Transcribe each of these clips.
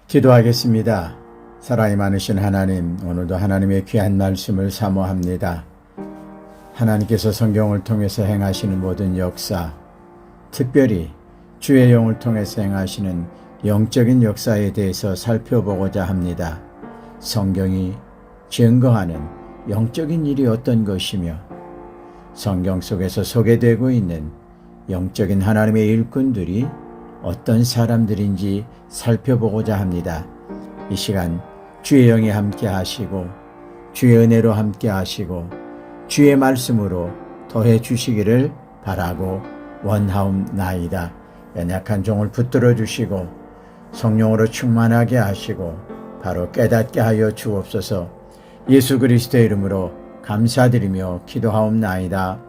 기도하겠습니다. 사랑이 많으신 하나님, 오늘도 하나님의 귀한 말씀을 사모합니다. 하나님께서 성경을 통해서 행하시는 모든 역사, 특별히 주의 영을 통해서 행하시는 영적인 역사에 대해서 살펴보고자 합니다. 성경이 증거하는 영적인 일이 어떤 것이며 성경 속에서 소개되고 있는 영적인 하나님의 일꾼들이 어떤 사람들인지 살펴보고자 합니다. 이 시간 주의 영이 함께 하시고 주의 은혜로 함께 하시고 주의 말씀으로 더해 주시기를 바라고 원하옵나이다. 연약한 종을 붙들어 주시고 성령으로 충만하게 하시고 바로 깨닫게 하여 주옵소서. 예수 그리스도의 이름으로 감사드리며 기도하옵나이다.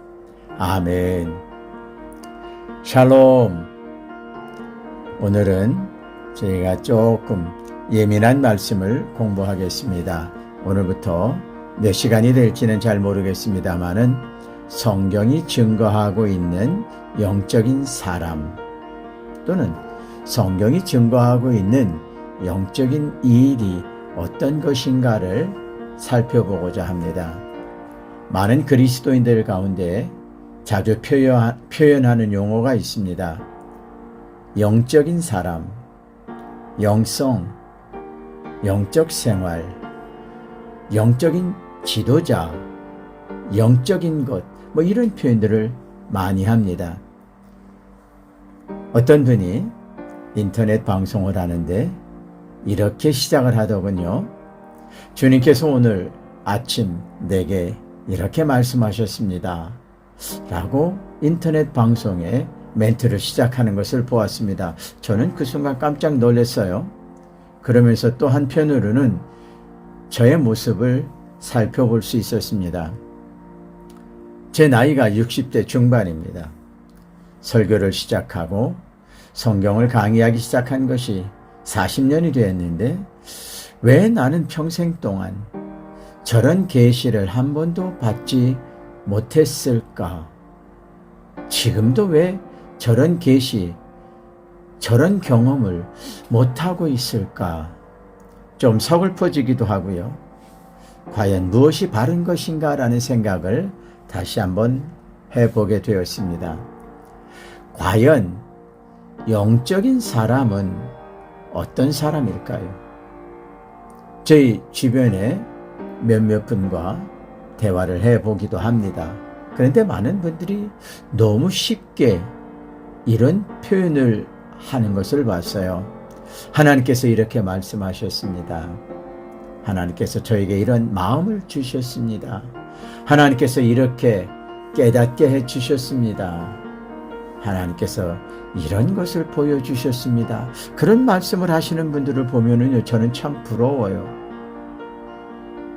아멘. 샬롬. 오늘은 저희가 조금 예민한 말씀을 공부하겠습니다. 오늘부터 몇 시간이 될지는 잘 모르겠습니다만은 성경이 증거하고 있는 영적인 사람 또는 성경이 증거하고 있는 영적인 일이 어떤 것인가를 살펴보고자 합니다. 많은 그리스도인들 가운데 자주 표현하는 용어가 있습니다. 영적인 사람, 영성, 영적 생활, 영적인 지도자, 영적인 것, 이런 표현들을 많이 합니다. 어떤 분이 인터넷 방송을 하는데 이렇게 시작을 하더군요. 주님께서 오늘 아침 내게 이렇게 말씀하셨습니다. 라고 인터넷 방송에 멘트를 시작하는 것을 보았습니다. 저는 그 순간 깜짝 놀랐어요. 그러면서 또 한편으로는 저의 모습을 살펴볼 수 있었습니다. 제 나이가 60대 중반입니다. 설교를 시작하고 성경을 강의하기 시작한 것이 40년이 되었는데 왜 나는 평생 동안 저런 계시를 한 번도 받지 못했을까? 지금도 왜 저런 계시, 저런 경험을 못하고 있을까? 좀 서글퍼지기도 하고요. 과연 무엇이 바른 것인가 라는 생각을 다시 한번 해보게 되었습니다. 과연 영적인 사람은 어떤 사람일까요? 저희 주변에 몇몇 분과 대화를 해보기도 합니다. 그런데 많은 분들이 너무 쉽게 이런 표현을 하는 것을 봤어요. 하나님께서 이렇게 말씀하셨습니다. 하나님께서 저에게 이런 마음을 주셨습니다. 하나님께서 이렇게 깨닫게 해주셨습니다. 하나님께서 이런 것을 보여주셨습니다. 그런 말씀을 하시는 분들을 보면은요, 저는 참 부러워요.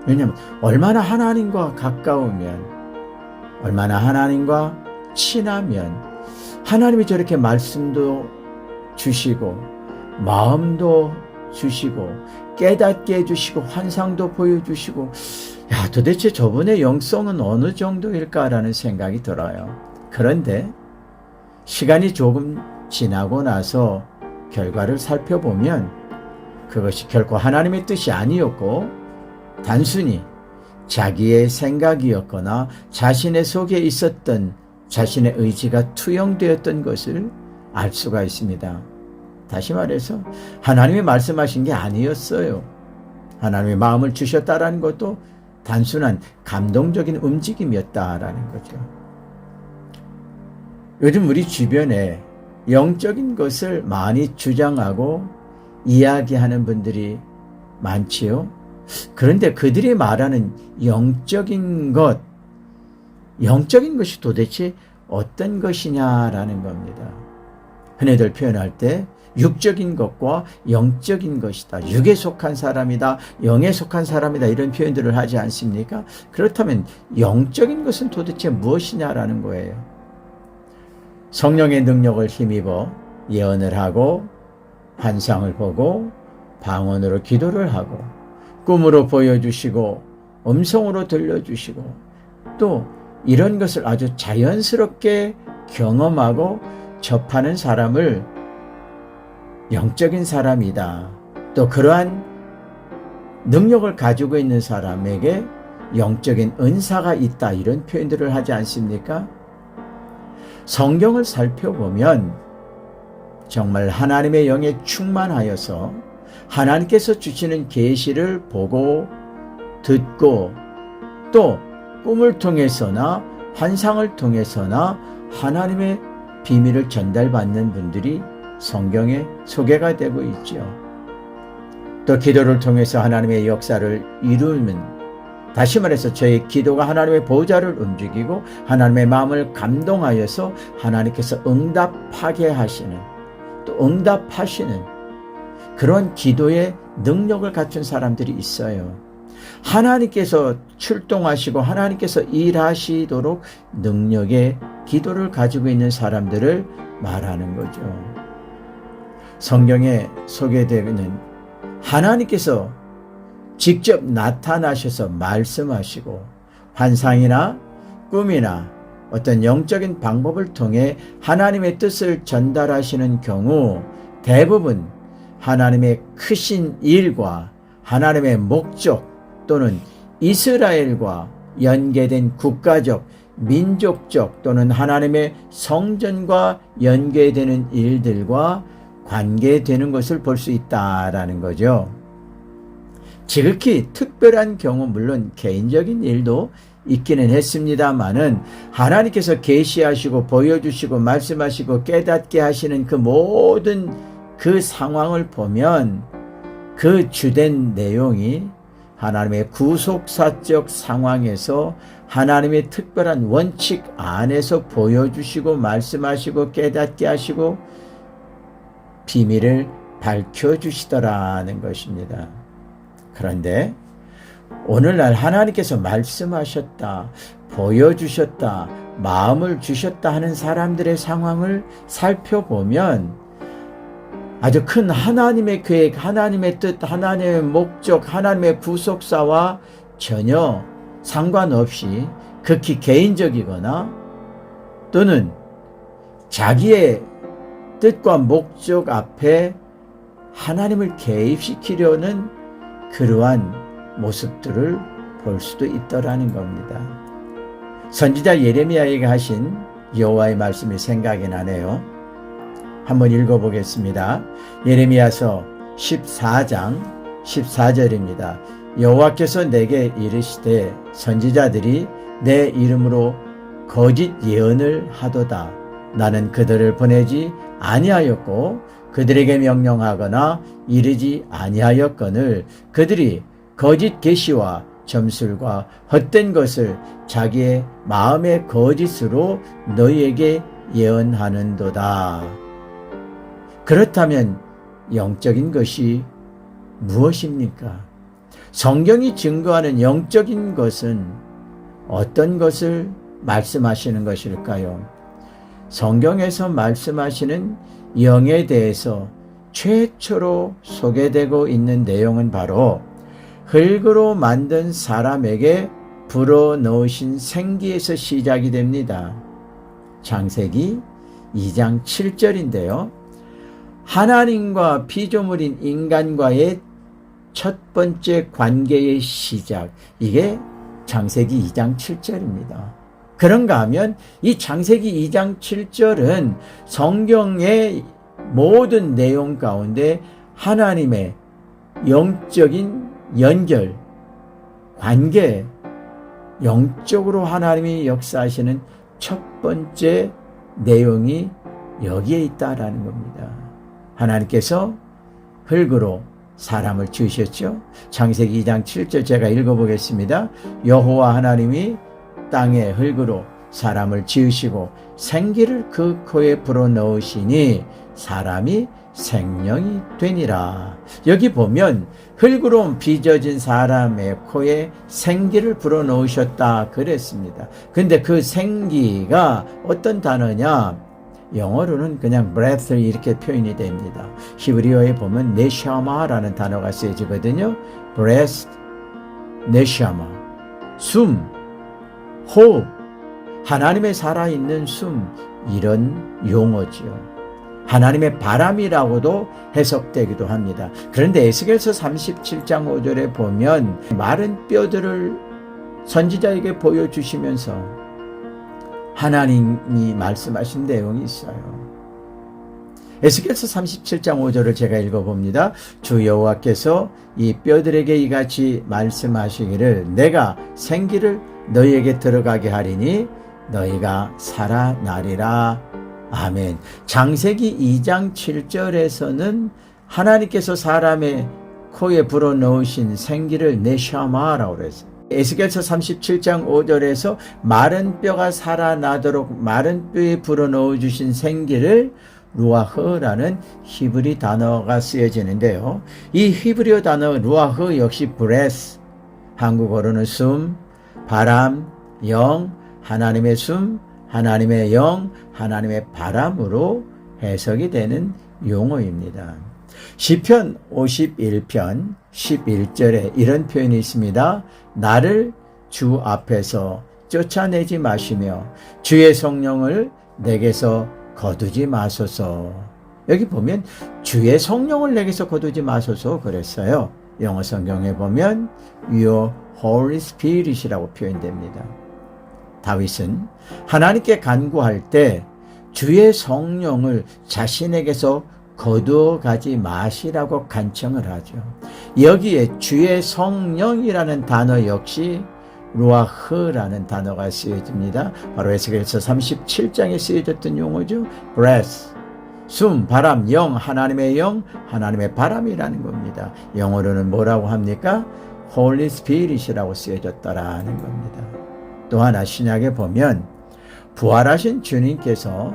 왜냐하면 얼마나 하나님과 가까우면, 얼마나 하나님과 친하면 하나님이 저렇게 말씀도 주시고 마음도 주시고 깨닫게 해주시고 환상도 보여주시고, 야, 도대체 저분의 영성은 어느 정도일까라는 생각이 들어요. 그런데 시간이 조금 지나고 나서 결과를 살펴보면 그것이 결코 하나님의 뜻이 아니었고 단순히 자기의 생각이었거나 자신의 속에 있었던 자신의 의지가 투영되었던 것을 알 수가 있습니다. 다시 말해서 하나님이 말씀하신 게 아니었어요. 하나님의 마음을 주셨다라는 것도 단순한 감동적인 움직임이었다라는 거죠. 요즘 우리 주변에 영적인 것을 많이 주장하고 이야기하는 분들이 많지요. 그런데 그들이 말하는 영적인 것이 도대체 어떤 것이냐라는 겁니다. 흔히들 표현할 때 육적인 것과 영적인 것이다. 육에 속한 사람이다. 영에 속한 사람이다. 이런 표현들을 하지 않습니까? 그렇다면 영적인 것은 도대체 무엇이냐라는 거예요. 성령의 능력을 힘입어 예언을 하고 환상을 보고 방언으로 기도를 하고 꿈으로 보여주시고 음성으로 들려주시고 또 이런 것을 아주 자연스럽게 경험하고 접하는 사람을 영적인 사람이다. 또 그러한 능력을 가지고 있는 사람에게 영적인 은사가 있다, 이런 표현들을 하지 않습니까? 성경을 살펴보면 정말 하나님의 영에 충만하여서 하나님께서 주시는 계시를 보고 듣고 또 꿈을 통해서나 환상을 통해서나 하나님의 비밀을 전달받는 분들이 성경에 소개가 되고 있죠. 또 기도를 통해서 하나님의 역사를 이루면, 다시 말해서 저의 기도가 하나님의 보좌를 움직이고 하나님의 마음을 감동하여서 하나님께서 응답하게 하시는, 또 응답하시는 그런 기도의 능력을 갖춘 사람들이 있어요. 하나님께서 출동하시고 하나님께서 일하시도록 능력의 기도를 가지고 있는 사람들을 말하는 거죠. 성경에 소개되는 하나님께서 직접 나타나셔서 말씀하시고 환상이나 꿈이나 어떤 영적인 방법을 통해 하나님의 뜻을 전달하시는 경우 대부분 하나님의 크신 일과 하나님의 목적 또는 이스라엘과 연계된 국가적, 민족적 또는 하나님의 성전과 연계되는 일들과 관계되는 것을 볼 수 있다라는 거죠. 지극히 특별한 경우, 물론 개인적인 일도 있기는 했습니다마는 하나님께서 계시하시고 보여주시고 말씀하시고 깨닫게 하시는 그 모든 그 상황을 보면 그 주된 내용이 하나님의 구속사적 상황에서 하나님의 특별한 원칙 안에서 보여주시고 말씀하시고 깨닫게 하시고 비밀을 밝혀주시더라는 것입니다. 그런데 오늘날 하나님께서 말씀하셨다, 보여주셨다, 마음을 주셨다 하는 사람들의 상황을 살펴보면 아주 큰 하나님의 계획, 하나님의 뜻, 하나님의 목적, 하나님의 구속사와 전혀 상관없이 극히 개인적이거나 또는 자기의 뜻과 목적 앞에 하나님을 개입시키려는 그러한 모습들을 볼 수도 있더라는 겁니다. 선지자 예레미야에게 하신 여호와의 말씀이 생각이 나네요. 한번 읽어보겠습니다. 예레미야서 14장 14절입니다. 여호와께서 내게 이르시되 선지자들이 내 이름으로 거짓 예언을 하도다. 나는 그들을 보내지 아니하였고 그들에게 명령하거나 이르지 아니하였거늘 그들이 거짓 계시와 점술과 헛된 것을 자기의 마음의 거짓으로 너희에게 예언하는도다. 그렇다면 영적인 것이 무엇입니까? 성경이 증거하는 영적인 것은 어떤 것을 말씀하시는 것일까요? 성경에서 말씀하시는 영에 대해서 최초로 소개되고 있는 내용은 바로 흙으로 만든 사람에게 불어넣으신 생기에서 시작이 됩니다. 창세기 2장 7절인데요. 하나님과 피조물인 인간과의 첫 번째 관계의 시작, 이게 창세기 2장 7절입니다. 그런가 하면 이 창세기 2장 7절은 성경의 모든 내용 가운데 하나님의 영적인 연결, 관계, 영적으로 하나님이 역사하시는 첫 번째 내용이 여기에 있다라는 겁니다. 하나님께서 흙으로 사람을 지으셨죠. 창세기 2장 7절 제가 읽어보겠습니다. 여호와 하나님이 땅에 흙으로 사람을 지으시고 생기를 그 코에 불어넣으시니 사람이 생명이 되니라. 여기 보면 흙으로 빚어진 사람의 코에 생기를 불어넣으셨다 그랬습니다. 근데 그 생기가 어떤 단어냐? 영어로는 그냥 breath 이렇게 표현이 됩니다. 히브리어에 보면 네샤마라는 단어가 쓰여지거든요. breath, 네샤마, 숨, 호흡, 하나님의 살아있는 숨, 이런 용어지요. 하나님의 바람이라고도 해석되기도 합니다. 그런데 에스겔서 37장 5절에 보면 마른 뼈들을 선지자에게 보여주시면서 하나님이 말씀하신 내용이 있어요. 에스겔서 37장 5절을 제가 읽어봅니다. 주 여호와께서 이 뼈들에게 이같이 말씀하시기를 내가 생기를 너희에게 들어가게 하리니 너희가 살아나리라. 아멘. 창세기 2장 7절에서는 하나님께서 사람의 코에 불어넣으신 생기를 네샤마라고 그랬어요. 에스겔서 37장 5절에서 마른 뼈가 살아나도록 마른 뼈에 불어넣어 주신 생기를 루아흐라는 히브리 단어가 쓰여지는데요. 이 히브리어 단어 루아흐 역시 브레스, 한국어로는 숨, 바람, 영, 하나님의 숨, 하나님의 영, 하나님의 바람으로 해석이 되는 용어입니다. 시편 51편 11절에 이런 표현이 있습니다. 나를 주 앞에서 쫓아내지 마시며 주의 성령을 내게서 거두지 마소서. 여기 보면 주의 성령을 내게서 거두지 마소서 그랬어요. 영어 성경에 보면 Your Holy Spirit이라고 표현됩니다. 다윗은 하나님께 간구할 때 주의 성령을 자신에게서 거두어 가지 마시라고 간청을 하죠. 여기에 주의 성령이라는 단어 역시 루아흐라는 단어가 쓰여집니다. 바로 에스겔서 37장에 쓰여졌던 용어죠. breath, 숨, 바람, 영, 하나님의 영, 하나님의 바람이라는 겁니다. 영어로는 뭐라고 합니까? Holy Spirit이라고 쓰여졌다라는 겁니다. 또 하나 신약에 보면 부활하신 주님께서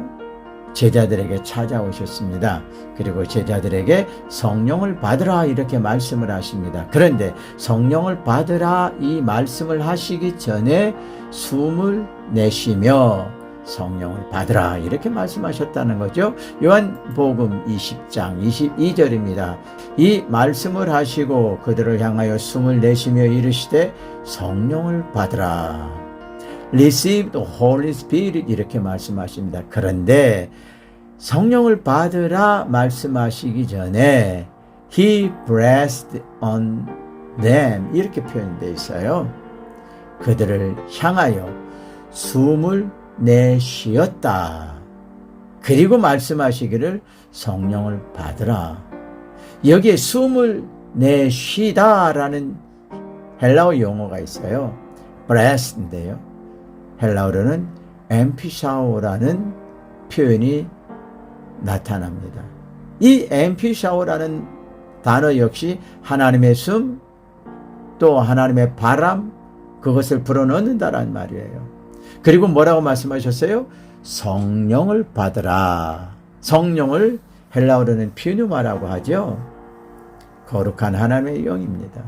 제자들에게 찾아오셨습니다. 그리고 제자들에게 성령을 받으라 이렇게 말씀을 하십니다. 그런데 성령을 받으라 이 말씀을 하시기 전에 숨을 내쉬며 성령을 받으라 이렇게 말씀하셨다는 거죠. 요한복음 20장 22절입니다. 이 말씀을 하시고 그들을 향하여 숨을 내쉬며 이르시되 성령을 받으라. Receive the Holy Spirit 이렇게 말씀하십니다. 그런데 성령을 받으라 말씀하시기 전에 He breathed on them 이렇게 표현되어 있어요. 그들을 향하여 숨을 내쉬었다. 그리고 말씀하시기를 성령을 받으라. 여기에 숨을 내쉬다라는 헬라어 용어가 있어요. breath인데요. 헬라어로는 엠피샤오라는 표현이 나타납니다. 이 엠피샤오라는 단어 역시 하나님의 숨, 또 하나님의 바람, 그것을 불어넣는다라는 말이에요. 그리고 뭐라고 말씀하셨어요? 성령을 받으라. 성령을 헬라어로는 피누마라고 하죠. 거룩한 하나님의 영입니다.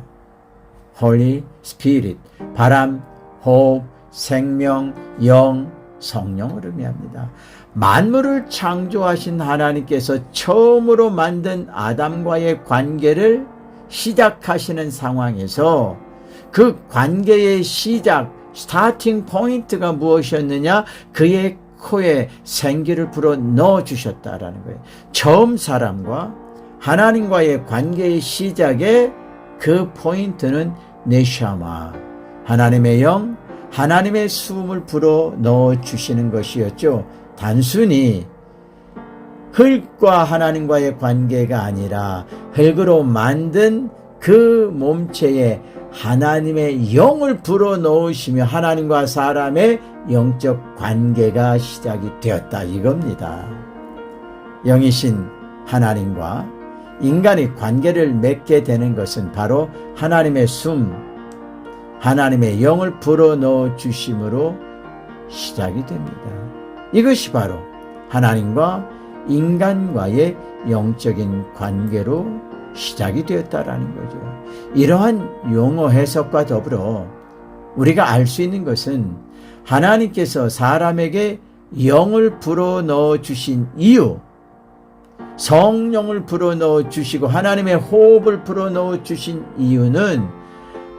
Holy Spirit, 바람, 호흡, 생명, 영, 성령을 의미합니다. 만물을 창조하신 하나님께서 처음으로 만든 아담과의 관계를 시작하시는 상황에서 그 관계의 시작, 스타팅 포인트가 무엇이었느냐? 그의 코에 생기를 불어 넣어 주셨다라는 거예요. 처음 사람과 하나님과의 관계의 시작에 그 포인트는 네샤마, 하나님의 영, 하나님의 숨을 불어 넣어 주시는 것이었죠. 단순히 흙과 하나님과의 관계가 아니라 흙으로 만든 그 몸체에 하나님의 영을 불어 넣으시며 하나님과 사람의 영적 관계가 시작이 되었다 이겁니다. 영이신 하나님과 인간이 관계를 맺게 되는 것은 바로 하나님의 숨, 하나님의 영을 불어넣어 주심으로 시작이 됩니다. 이것이 바로 하나님과 인간과의 영적인 관계로 시작이 되었다라는 거죠. 이러한 용어 해석과 더불어 우리가 알 수 있는 것은 하나님께서 사람에게 영을 불어넣어 주신 이유, 성령을 불어넣어 주시고 하나님의 호흡을 불어넣어 주신 이유는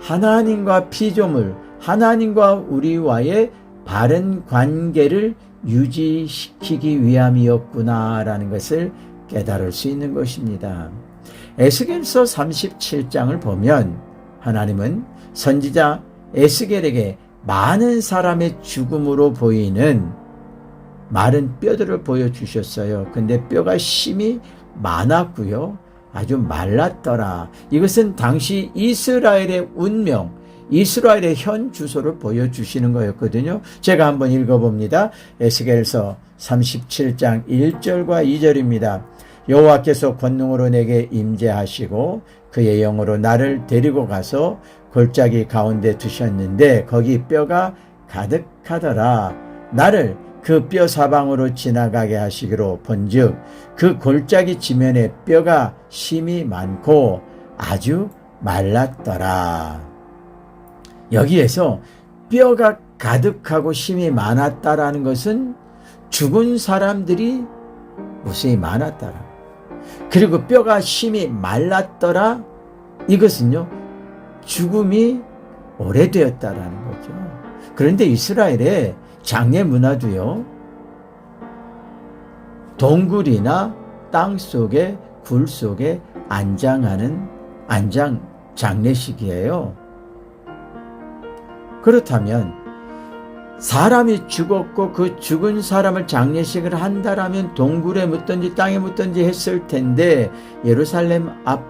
하나님과 피조물, 하나님과 우리와의 바른 관계를 유지시키기 위함이었구나라는 것을 깨달을 수 있는 것입니다. 에스겔서 37장을 보면 하나님은 선지자 에스겔에게 많은 사람의 죽음으로 보이는 마른 뼈들을 보여주셨어요. 근데 뼈가 심이 많았고요. 아주 말랐더라. 이것은 당시 이스라엘의 운명, 이스라엘의 현 주소를 보여주시는 거였거든요. 제가 한번 읽어봅니다. 에스겔서 37장 1절과 2절입니다. 여호와께서 권능으로 내게 임재하시고 그의 영으로 나를 데리고 가서 골짜기 가운데 두셨는데 거기 뼈가 가득하더라. 나를 그 뼈 사방으로 지나가게 하시기로 본즉 그 골짜기 지면에 뼈가 심이 많고 아주 말랐더라. 여기에서 뼈가 가득하고 심이 많았다라는 것은 죽은 사람들이 무수히 많았더라. 그리고 뼈가 심이 말랐더라. 이것은요, 죽음이 오래되었다라는 거죠. 그런데 이스라엘의 장례 문화도요, 동굴이나 땅 속에 굴 속에 안장하는 안장 장례식이에요. 그렇다면 사람이 죽었고 그 죽은 사람을 장례식을 한다라면 동굴에 묻든지 땅에 묻든지 했을 텐데 예루살렘 앞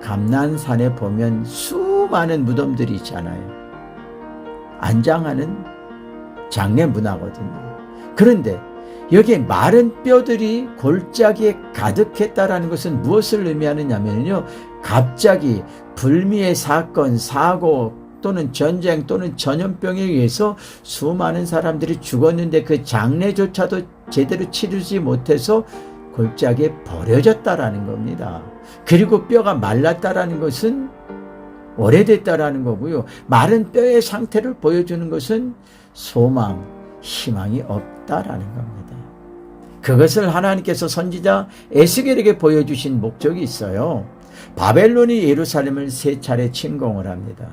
감난산에 보면 수많은 무덤들이 있잖아요. 안장하는 장례 문화거든요. 그런데 여기에 마른 뼈들이 골짜기에 가득했다라는 것은 무엇을 의미하느냐면요, 갑자기 불미의 사건, 사고 또는 전쟁 또는 전염병에 의해서 수많은 사람들이 죽었는데 그 장례조차도 제대로 치르지 못해서 골짜기에 버려졌다라는 겁니다. 그리고 뼈가 말랐다라는 것은 오래됐다라는 거고요. 마른 뼈의 상태를 보여주는 것은 소망, 희망이 없다라는 겁니다. 그것을 하나님께서 선지자 에스겔에게 보여주신 목적이 있어요. 바벨론이 예루살렘을 3차례 침공을 합니다.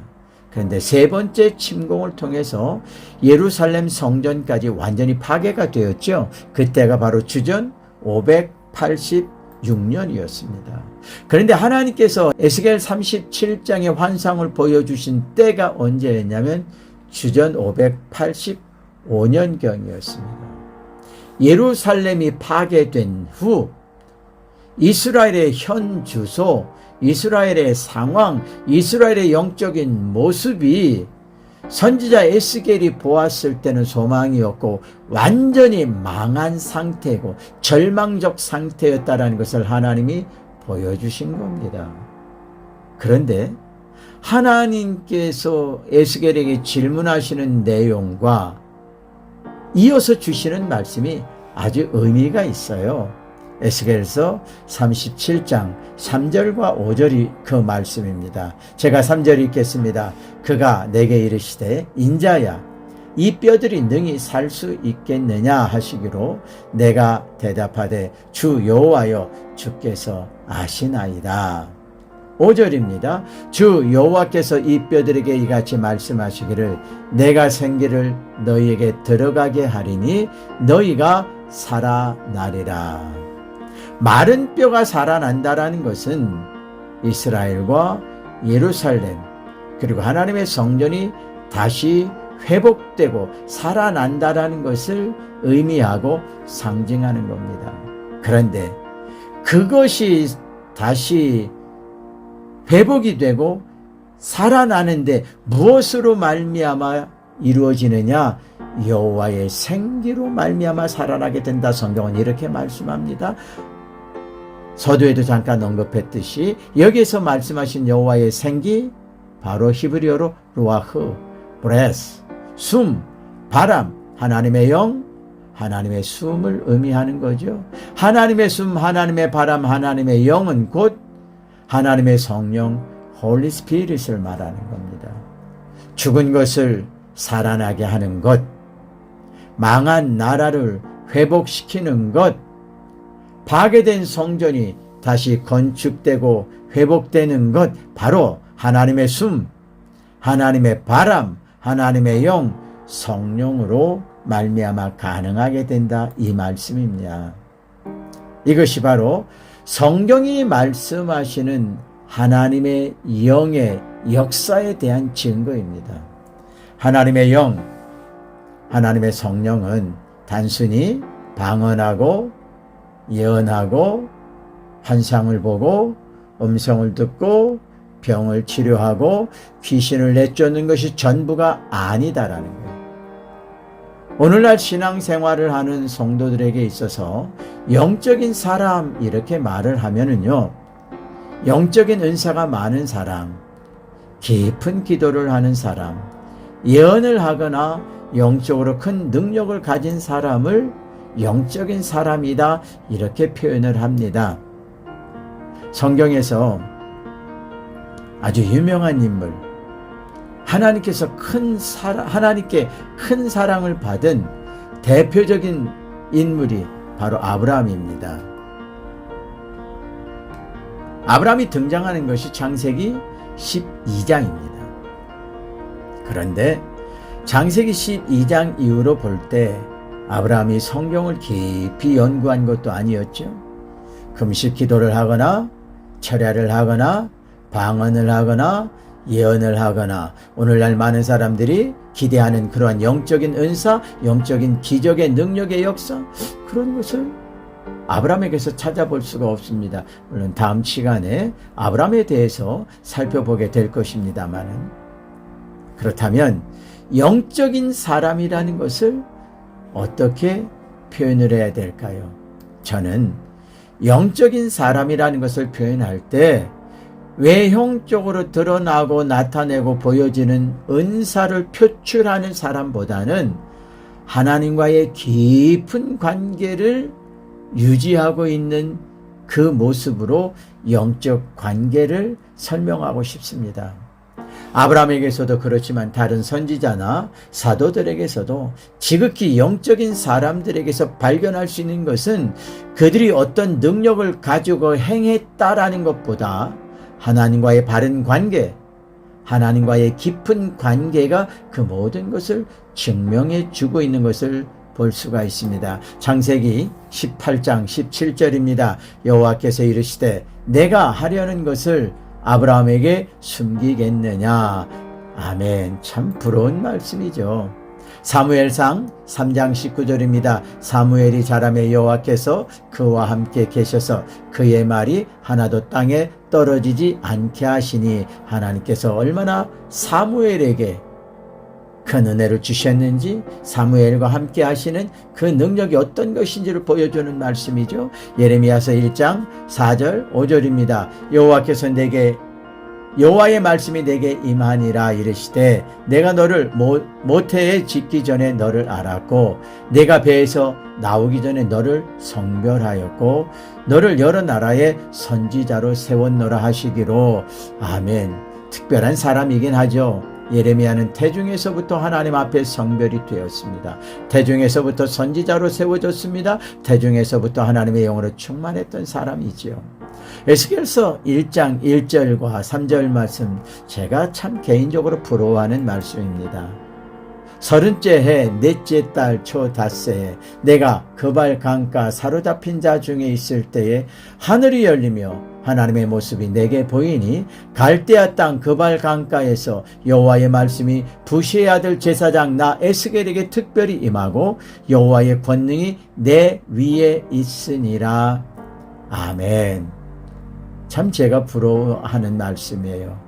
그런데 3번째 침공을 통해서 예루살렘 성전까지 완전히 파괴가 되었죠. 그때가 바로 주전 586년이었습니다. 그런데 하나님께서 에스겔 37장의 환상을 보여주신 때가 언제였냐면 주전 585년경이었습니다. 예루살렘이 파괴된 후 이스라엘의 현 주소, 이스라엘의 상황, 이스라엘의 영적인 모습이 선지자 에스겔이 보았을 때는 소망이었고 완전히 망한 상태고 절망적 상태였다라는 것을 하나님이 보여주신 겁니다. 그런데 하나님께서 에스겔에게 질문하시는 내용과 이어서 주시는 말씀이 아주 의미가 있어요. 에스겔서 37장 3절과 5절이 그 말씀입니다. 제가 3절 읽겠습니다. 그가 내게 이르시되 인자야 이 뼈들이 능히 살 수 있겠느냐 하시기로 내가 대답하되 주 여호와여 주께서 아시나이다. 5절입니다. 주 여호와께서 이 뼈들에게 이같이 말씀하시기를 내가 생기를 너희에게 들어가게 하리니 너희가 살아나리라. 마른 뼈가 살아난다라는 것은 이스라엘과 예루살렘 그리고 하나님의 성전이 다시 회복되고 살아난다라는 것을 의미하고 상징하는 겁니다. 그런데 그것이 다시 회복이 되고 살아나는데 무엇으로 말미암아 이루어지느냐? 여호와의 생기로 말미암아 살아나게 된다. 성경은 이렇게 말씀합니다. 서두에도 잠깐 언급했듯이 여기에서 말씀하신 여호와의 생기 바로 히브리어로 루아흐, 브레스, 숨, 바람, 하나님의 영, 하나님의 숨을 의미하는 거죠. 하나님의 숨, 하나님의 바람, 하나님의 영은 곧 하나님의 성령 홀리 스피릿을 말하는 겁니다. 죽은 것을 살아나게 하는 것, 망한 나라를 회복시키는 것, 파괴된 성전이 다시 건축되고 회복되는 것, 바로 하나님의 숨, 하나님의 바람, 하나님의 영, 성령으로 말미암아 가능하게 된다, 이 말씀입니다. 이것이 바로 성경이 말씀하시는 하나님의 영의 역사에 대한 증거입니다. 하나님의 영, 하나님의 성령은 단순히 방언하고 예언하고 환상을 보고 음성을 듣고 병을 치료하고 귀신을 내쫓는 것이 전부가 아니다라는 거예요. 오늘날 신앙생활을 하는 성도들에게 있어서 영적인 사람 이렇게 말을 하면은요, 영적인 은사가 많은 사람, 깊은 기도를 하는 사람, 예언을 하거나 영적으로 큰 능력을 가진 사람을 영적인 사람이다 이렇게 표현을 합니다. 성경에서 아주 유명한 인물, 하나님께 큰 사랑을 받은 대표적인 인물이 바로 아브라함입니다. 아브라함이 등장하는 것이 창세기 12장입니다. 그런데 창세기 12장 이후로 볼 때 아브라함이 성경을 깊이 연구한 것도 아니었죠. 금식 기도를 하거나 철야를 하거나 방언을 하거나 예언을 하거나 오늘날 많은 사람들이 기대하는 그러한 영적인 은사, 영적인 기적의 능력의 역사, 그런 것을 아브라함에게서 찾아볼 수가 없습니다. 물론 다음 시간에 아브라함에 대해서 살펴보게 될 것입니다만, 그렇다면 영적인 사람이라는 것을 어떻게 표현을 해야 될까요? 저는 영적인 사람이라는 것을 표현할 때 외형적으로 드러나고 나타내고 보여지는 은사를 표출하는 사람보다는 하나님과의 깊은 관계를 유지하고 있는 그 모습으로 영적 관계를 설명하고 싶습니다. 아브라함에게서도 그렇지만 다른 선지자나 사도들에게서도 지극히 영적인 사람들에게서 발견할 수 있는 것은 그들이 어떤 능력을 가지고 행했다라는 것보다 하나님과의 바른 관계, 하나님과의 깊은 관계가 그 모든 것을 증명해 주고 있는 것을 볼 수가 있습니다. 창세기 18장 17절입니다. 여호와께서 이르시되 내가 하려는 것을 아브라함에게 숨기겠느냐. 아멘. 참 부러운 말씀이죠. 사무엘상 3장 19절입니다. 사무엘이 자라매 여호와께서 그와 함께 계셔서 그의 말이 하나도 땅에 떨어지지 않게 하시니, 하나님께서 얼마나 사무엘에게 큰 은혜를 주셨는지, 사무엘과 함께 하시는 그 능력이 어떤 것인지를 보여주는 말씀이죠. 예레미야서 1장 4절 5절입니다. 여호와께서 내게 여호와의 말씀이 내게 임하니라 이르시되 내가 너를 모태에 짓기 전에 너를 알았고 내가 배에서 나오기 전에 너를 성별하였고 너를 여러 나라의 선지자로 세웠노라 하시기로. 아멘. 특별한 사람이긴 하죠. 예레미야는 태중에서부터 하나님 앞에 성별이 되었습니다. 태중에서부터 선지자로 세워졌습니다. 태중에서부터 하나님의 영으로 충만했던 사람이지요. 에스겔서 1장 1절과 3절 말씀, 제가 참 개인적으로 부러워하는 말씀입니다. 30째 해 넷째 달 초 닷새에 내가 그발 강가 사로잡힌 자 중에 있을 때에 하늘이 열리며 하나님의 모습이 내게 보이니 갈대아 땅 그발 강가에서 여호와의 말씀이 부시의 아들 제사장 나 에스겔에게 특별히 임하고 여호와의 권능이 내 위에 있으니라. 아멘. 참 제가 부러워하는 말씀이에요.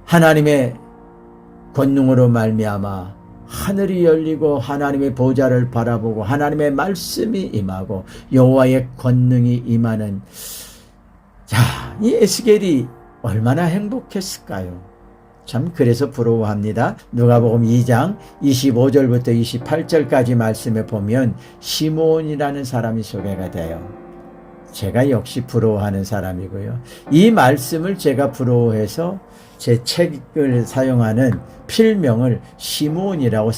하나님의 권능으로 말미암아 하늘이 열리고 하나님의 보좌를 바라보고 하나님의 말씀이 임하고 여호와의 권능이 임하는, 자, 이 에스겔이 얼마나 행복했을까요? 참 그래서 부러워합니다. 누가복음 2장 25절부터 28절까지 말씀에 보면 시므온이라는 사람이 소개가 돼요. 제가 역시 부러워하는 사람이고요. 이 말씀을 제가 부러워해서 제 책을 사용하는 필명을 시므온이라고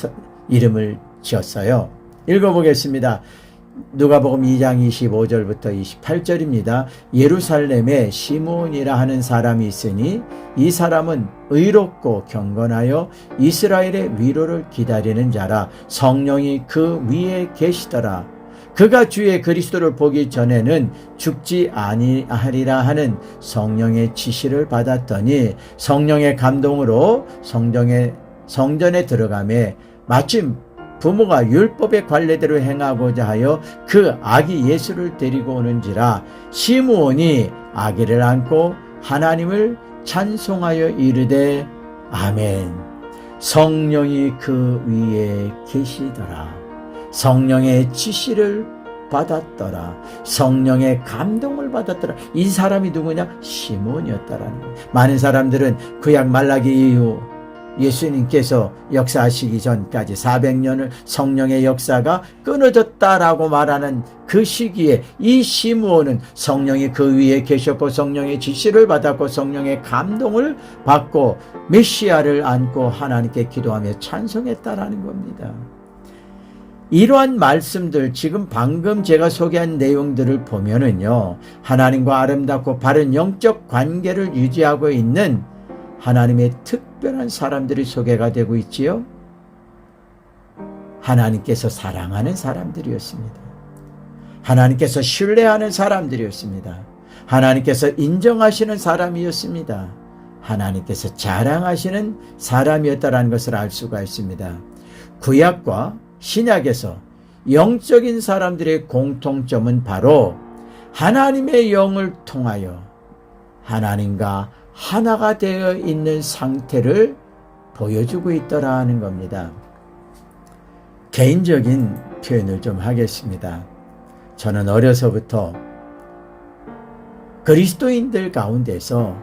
이름을 지었어요. 읽어보겠습니다. 누가복음 2장 25절부터 28절입니다. 예루살렘에 시므온이라 하는 사람이 있으니 이 사람은 의롭고 경건하여 이스라엘의 위로를 기다리는 자라. 성령이 그 위에 계시더라. 그가 주의 그리스도를 보기 전에는 죽지 아니하리라 하는 성령의 지시를 받았더니 성령의 감동으로 성전에 들어가매 마침 부모가 율법의 관례대로 행하고자 하여 그 아기 예수를 데리고 오는지라. 시므온이 아기를 안고 하나님을 찬송하여 이르되 아멘. 성령이 그 위에 계시더라. 성령의 지시를 받았더라. 성령의 감동을 받았더라. 이 사람이 누구냐? 시므온이었다라는 거예요. 많은 사람들은 구약 말라기 이후 예수님께서 역사하시기 전까지 400년을 성령의 역사가 끊어졌다라고 말하는 그 시기에 이 시므온은 성령이 그 위에 계셨고 성령의 지시를 받았고 성령의 감동을 받고 메시아를 안고 하나님께 기도하며 찬송했다라는 겁니다. 이러한 말씀들, 지금 방금 제가 소개한 내용들을 보면은요, 하나님과 아름답고 바른 영적 관계를 유지하고 있는 하나님의 특별한 사람들이 소개가 되고 있지요. 하나님께서 사랑하는 사람들이었습니다. 하나님께서 신뢰하는 사람들이었습니다. 하나님께서 인정하시는 사람이었습니다. 하나님께서 자랑하시는 사람이었다는 것을 알 수가 있습니다. 구약과 신약에서 영적인 사람들의 공통점은 바로 하나님의 영을 통하여 하나님과 하나가 되어 있는 상태를 보여주고 있더라는 겁니다. 개인적인 표현을 좀 하겠습니다. 저는 어려서부터 그리스도인들 가운데서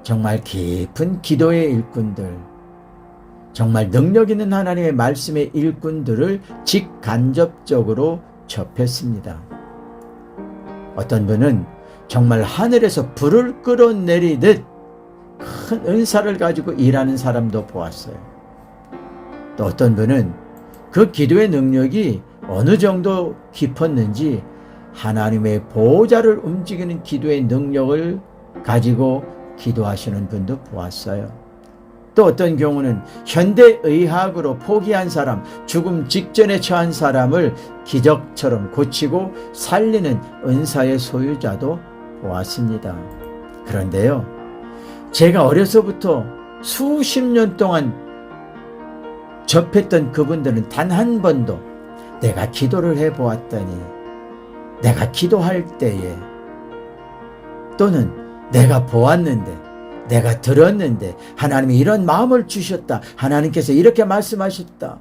정말 깊은 기도의 일꾼들, 정말 능력 있는 하나님의 말씀의 일꾼들을 직간접적으로 접했습니다. 어떤 분은 정말 하늘에서 불을 끌어내리듯 큰 은사를 가지고 일하는 사람도 보았어요. 또 어떤 분은 그 기도의 능력이 어느 정도 깊었는지 하나님의 보호자를 움직이는 기도의 능력을 가지고 기도하시는 분도 보았어요. 또 어떤 경우는 현대의학으로 포기한 사람, 죽음 직전에 처한 사람을 기적처럼 고치고 살리는 은사의 소유자도 보았습니다. 그런데요, 제가 어려서부터 수십 년 동안 접했던 그분들은 단 한 번도 내가 기도를 해보았더니, 내가 기도할 때에, 또는 내가 보았는데, 내가 들었는데 하나님이 이런 마음을 주셨다, 하나님께서 이렇게 말씀하셨다,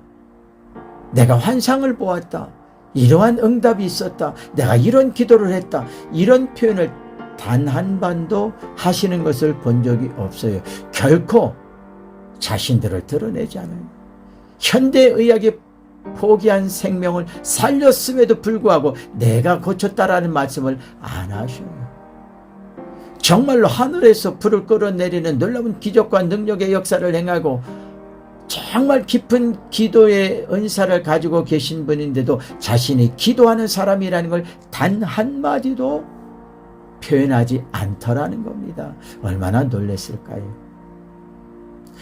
내가 환상을 보았다, 이러한 응답이 있었다, 내가 이런 기도를 했다, 이런 표현을 단 한 번도 하시는 것을 본 적이 없어요. 결코 자신들을 드러내지 않아요. 현대의학이 포기한 생명을 살렸음에도 불구하고 내가 고쳤다라는 말씀을 안 하셔요. 정말로 하늘에서 불을 끌어내리는 놀라운 기적과 능력의 역사를 행하고 정말 깊은 기도의 은사를 가지고 계신 분인데도 자신이 기도하는 사람이라는 걸 단 한마디도 표현하지 않더라는 겁니다. 얼마나 놀랐을까요?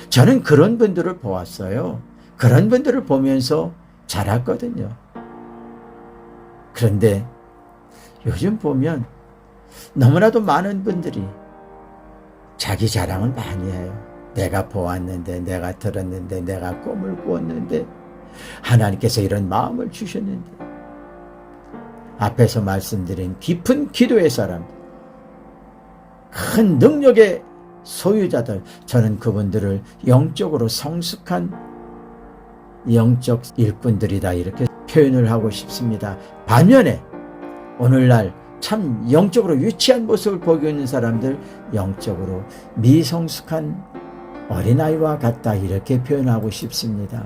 저는 그런 분들을 보았어요. 그런 분들을 보면서 자랐거든요. 그런데 요즘 보면 너무나도 많은 분들이 자기 자랑을 많이 해요. 내가 보았는데, 내가 들었는데, 내가 꿈을 꾸었는데, 하나님께서 이런 마음을 주셨는데. 앞에서 말씀드린 깊은 기도의 사람, 큰 능력의 소유자들, 저는 그분들을 영적으로 성숙한 영적 일꾼들이다, 이렇게 표현을 하고 싶습니다. 반면에 오늘날 참 영적으로 유치한 모습을 보이고 있는 사람들, 영적으로 미성숙한 어린아이와 같다, 이렇게 표현하고 싶습니다.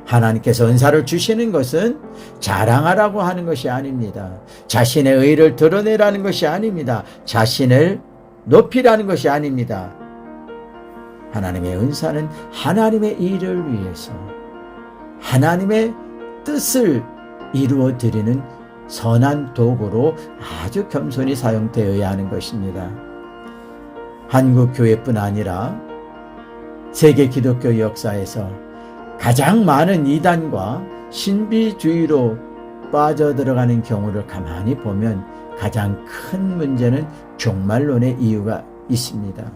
하나님께서 은사를 주시는 것은 자랑하라고 하는 것이 아닙니다. 자신의 의를 드러내라는 것이 아닙니다. 자신을 높이라는 것이 아닙니다. 하나님의 은사는 하나님의 일을 위해서, 하나님의 뜻을 이루어 드리는 선한 도구로 아주 겸손히 사용되어야 하는 것입니다. 한국 교회뿐 아니라 세계 기독교 역사에서 가장 많은 이단과 신비주의로 빠져들어가는 경우를 가만히 보면 가장 큰 문제는 종말론의 이유가 있습니다.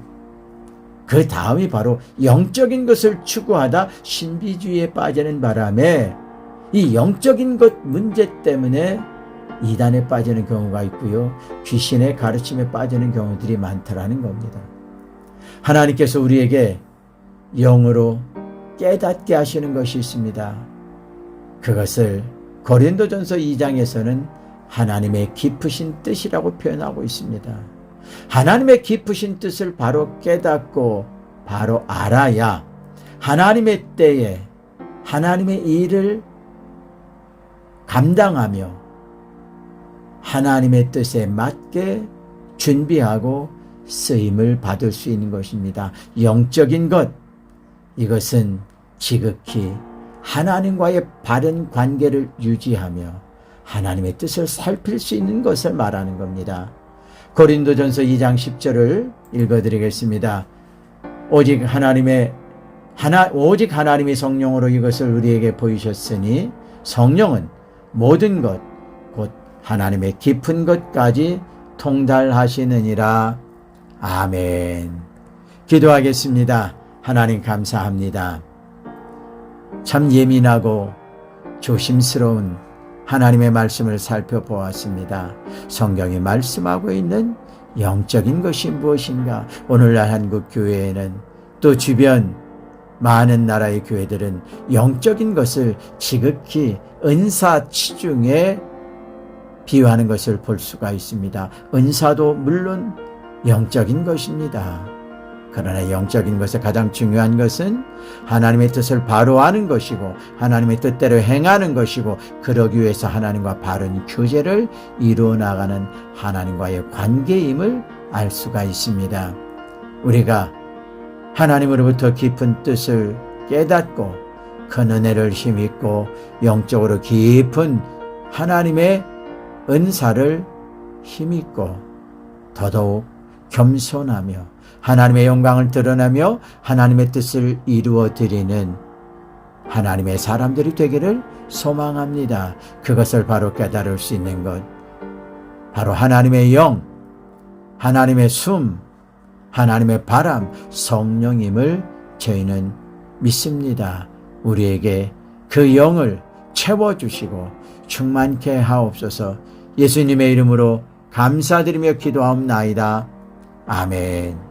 그 다음이 바로 영적인 것을 추구하다 신비주의에 빠지는 바람에 이 영적인 것 문제 때문에 이단에 빠지는 경우가 있고요. 귀신의 가르침에 빠지는 경우들이 많다라는 겁니다. 하나님께서 우리에게 영으로 깨닫게 하시는 것이 있습니다. 그것을 고린도전서 2장에서는 하나님의 깊으신 뜻이라고 표현하고 있습니다. 하나님의 깊으신 뜻을 바로 깨닫고 바로 알아야 하나님의 때에 하나님의 일을 감당하며 하나님의 뜻에 맞게 준비하고 쓰임을 받을 수 있는 것입니다. 영적인 것, 이것은 지극히 하나님과의 바른 관계를 유지하며 하나님의 뜻을 살필 수 있는 것을 말하는 겁니다. 고린도전서 2장 10절을 읽어드리겠습니다. 오직 하나님의 성령으로 이것을 우리에게 보이셨으니 성령은 모든 것, 곧 하나님의 깊은 것까지 통달하시느니라. 아멘. 기도하겠습니다. 하나님 감사합니다. 참 예민하고 조심스러운 하나님의 말씀을 살펴보았습니다. 성경이 말씀하고 있는 영적인 것이 무엇인가? 오늘날 한국 교회에는 또 주변 많은 나라의 교회들은 영적인 것을 지극히 은사 치중에 비유하는 것을 볼 수가 있습니다. 은사도 물론 영적인 것입니다. 그러나 영적인 것에 가장 중요한 것은 하나님의 뜻을 바로 아는 것이고 하나님의 뜻대로 행하는 것이고 그러기 위해서 하나님과 바른 교제를 이루어 나가는 하나님과의 관계임을 알 수가 있습니다. 우리가 하나님으로부터 깊은 뜻을 깨닫고 큰 은혜를 힘입고 영적으로 깊은 하나님의 은사를 힘입고 더더욱 겸손하며 하나님의 영광을 드러내며 하나님의 뜻을 이루어 드리는 하나님의 사람들이 되기를 소망합니다. 그것을 바로 깨달을 수 있는 것, 바로 하나님의 영, 하나님의 숨, 하나님의 바람, 성령임을 저희는 믿습니다. 우리에게 그 영을 채워주시고 충만케 하옵소서. 예수님의 이름으로 감사드리며 기도하옵나이다. 아멘.